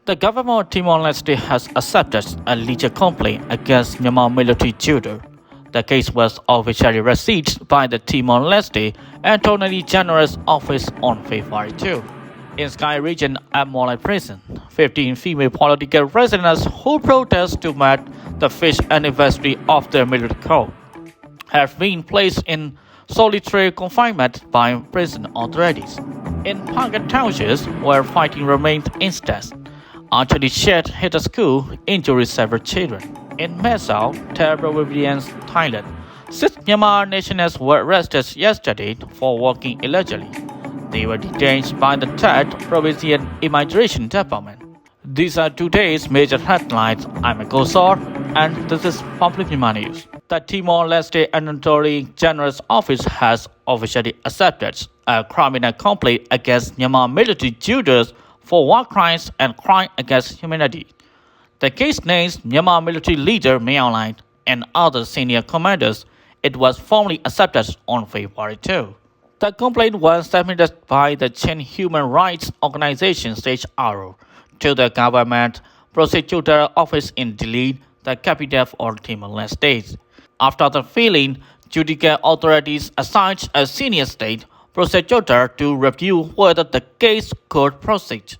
The government of Timor-Leste has accepted a legal complaint against Myanmar military junta. The case was officially received by the Timor-Leste Attorney General's office on February 2. In Sagaing Region at Mawlaik Prison, 15 female political prisoners who protest to mark the 5th anniversary of their military coup have been placed in solitary confinement by prison authorities. In Pagan Townships, where fighting remained intense, artillery shed hit a school, injuring several children. In Mesau, terrible province, Thailand, 6 Myanmar nationals were arrested yesterday for working illegally. They were detained by the 3rd Provincial Immigration Department. These are today's major headlines. I'm a Gosor, and this is Public Myanmar News. The Timor-Leste Attorney General's office has officially accepted a criminal complaint against Myanmar military juntas for war crimes and crime against humanity. The case names Myanmar military leader Mawlaik and other senior commanders. It was formally accepted on February 2. The complaint was submitted by the Chin Human Rights Organization (CHRO) to the government prosecutor office in Dili, the capital of Timor-Leste. After the filing, judicial authorities assigned a senior state prosecutor to review whether the case could proceed.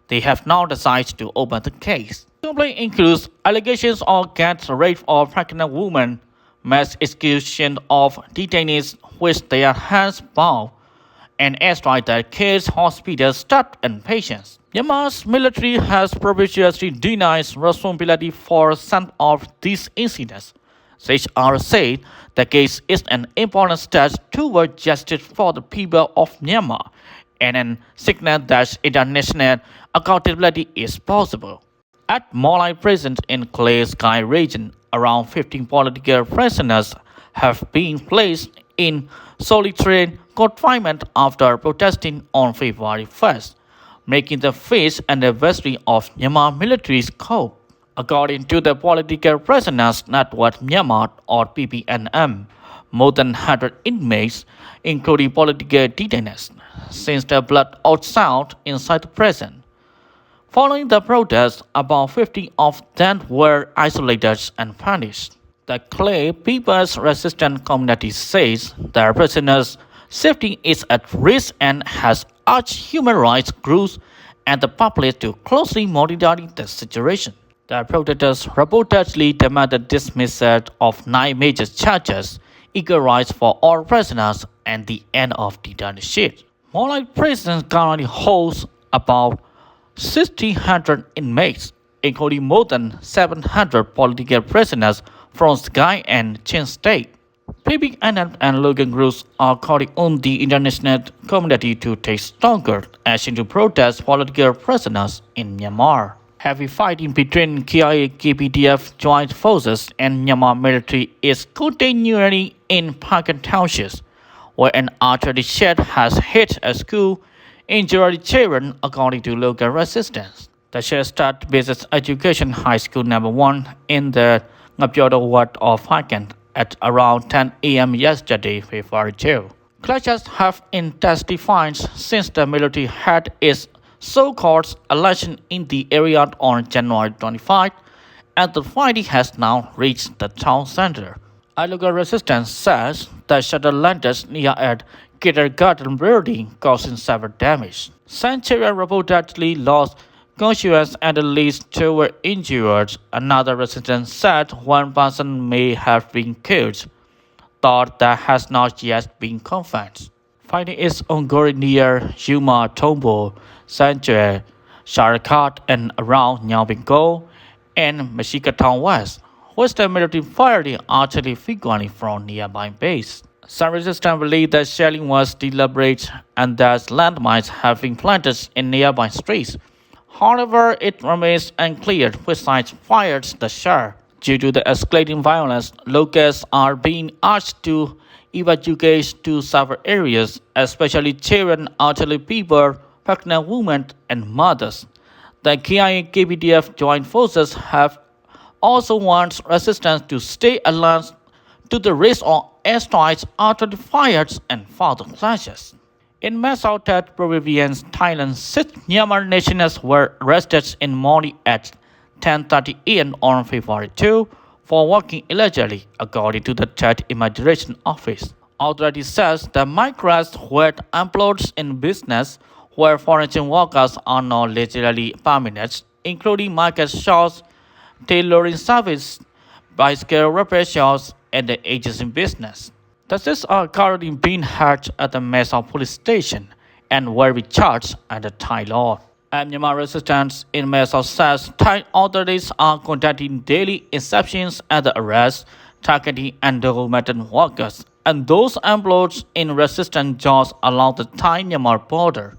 They have now decided to open the case. The complaint includes allegations of gang rape of pregnant women, mass execution of detainees with their hands bound, and airstrike that kills hospital staff and patients. Myanmar's military has previously denied responsibility for some of these incidents. CHR said the case is an important step toward justice for the people of Myanmar and a signal that international accountability is possible. At Mawlaik Prison in Sagaing Region, around 15 political prisoners have been placed in solitary confinement after protesting on February 1st, making the 5th anniversary of Myanmar military's coup. According to the Political Prisoners Network Myanmar or PPNM, more than 100 inmates, including political detainees, since the blood outsound inside the prison. Following the protests, about 50 of them were isolated and punished. The Clay People's Resistance Community says the prisoners' safety is at risk and has urged human rights groups and the public to closely monitor the situation. The protesters reportedly demanded dismissal of 9 major charges, equal rights for all prisoners, and the end of dictatorship. Mawlaik Prison currently holds about 1,600 inmates, including more than 700 political prisoners from Sagaing and Chin State. PPNM and local groups are calling on the international community to take stronger action to protest political prisoners in Myanmar. Heavy fighting between KIA-KPDF joint forces and Myanmar military is continuing in Pagan Townships, where an artillery shed has hit a school, injuring children, according to local resistance. The shed started basic education high school number 1 in the Ngapyodo ward of Pagan at around 10 a.m. yesterday, February 2. Clashes have intensified since the military had its so-called election in the area on January 25, and the fighting has now reached the town center. A local resistance says the shuttle landed near a kindergarten building, causing severe damage. Some children reportedly lost consciousness and at least 2 were injured. Another resident said 1 person may have been killed, though that has not yet been confirmed. Fighting is ongoing near Yuma Tombo, Sanjay, Sharakat, and around Nyambingo and Mashikatown West, with the military firing artillery frequently from nearby base. Some resistance believe that shelling was deliberate and that landmines have been planted in nearby streets. However, it remains unclear which side fired the shell. Due to the escalating violence, locals are being asked to evacuate to several areas, especially children, elderly people, pregnant women, and mothers. The KIA-KPDF joint forces have also warned resistance to stay alert to the risk of airstrikes, artillery fires, and further clashes. In Massaotat province, Thailand, 6 Myanmar nationals were arrested in morning at 10:30 a.m. on February 2 for working illegally, according to the Third Immigration Office. Authorities says the migrants were employed in business where foreign workers are not legally permanent, including market shops, tailoring service, bicycle repair shops, and the agency business. The six are currently being held at the Mesa police station and were be charged under Thai law. And Myanmar residents in Mesa says Thai authorities are conducting daily inspections at the arrest, targeting undocumented workers and those employed in resistant jobs along the Thai-Myanmar border.